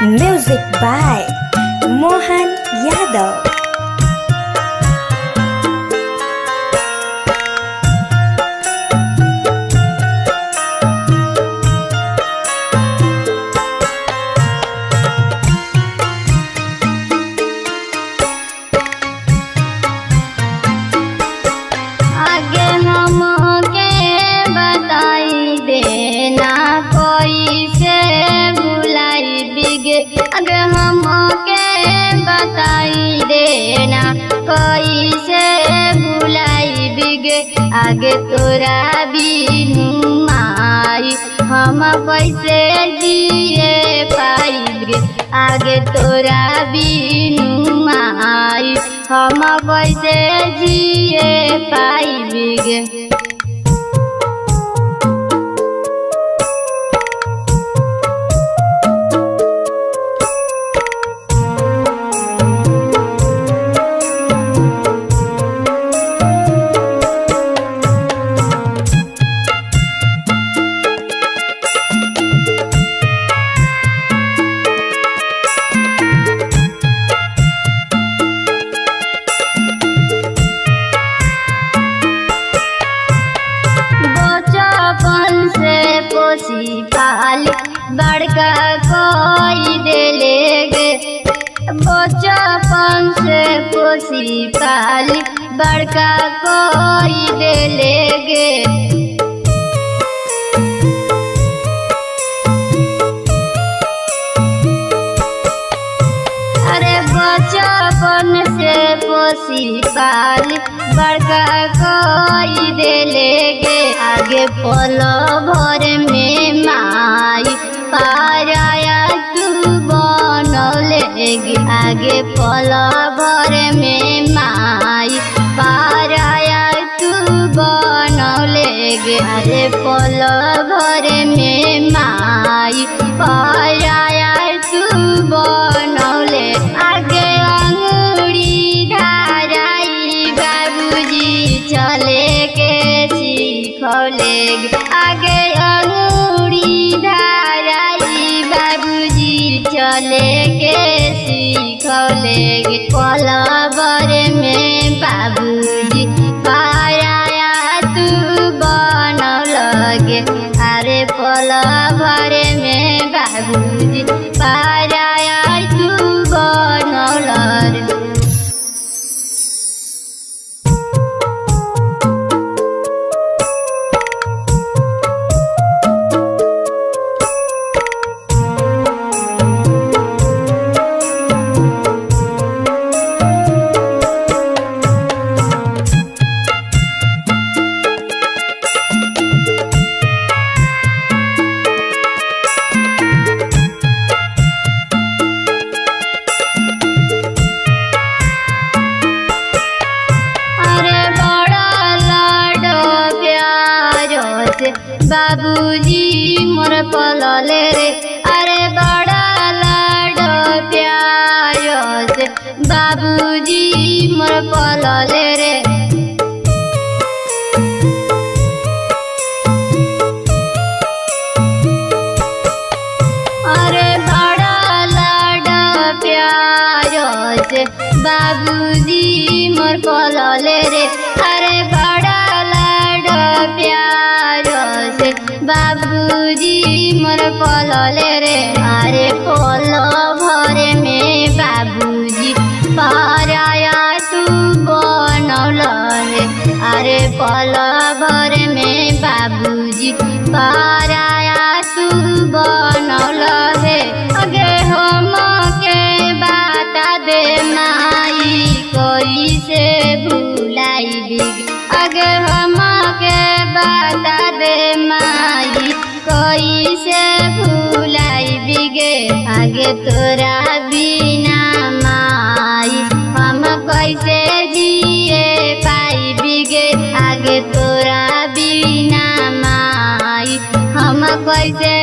Music by Mohan Yadav. आगे हमके बताई देना कोई से भुलाई बिगे। आगे हमके बताई देना कोई से भुलाई बिगे। आगे तोरा बिनु माई हम कैसे जिए पाइबे। आगे तोरा बिनु माई हम कैसे जिए पाइबे। बचपन से पोसी पाली बड़का कोई देले गे। बचपन से पोसी पाली बड़का कोई देले गे। अरे बचपन से पोसी पाली बड़का कोई देले गे। आगे पल भर में माई पाराया तू बनौले गे। आगे पल भर में माई पाराया तू बनौले गे। अरे पल भर में माई पाराया तू बनौले। आगे अंगूरी धाराई बाबूजी चले के सिखौले गे। आगे अंगूरी धाराई बाबूजी चले के सिखौले गे। पल भर में बाबूजी पाराया तू बनौले गे। अरे पल भर में बाबूजी पाराया तू बनौले गे। बाबूजी मोर पलले रे। अरे बड़ा लाड प्यार से बाबूजी मोर पलले रे। अरे बड़ा लाड प्यार से बाबूजी मोर पलले रे। अरे बड़ा लाड प्यार से बाबूजी मोर पलले रे। अरे पल भर में बाबूजी पाराया तू बनौले रे। अरे पल भर में बाबूजी पाराया तू बनौले रे। आगे हमके बता दे माई कोई से भुलाई बिगे। आगे हमके बता दे माई कोई से भुलाई बिगे। आगे तोरा बिना माई हम कैसे जिए पाई बिगे। आगे तोरा बिना माई हम कैसे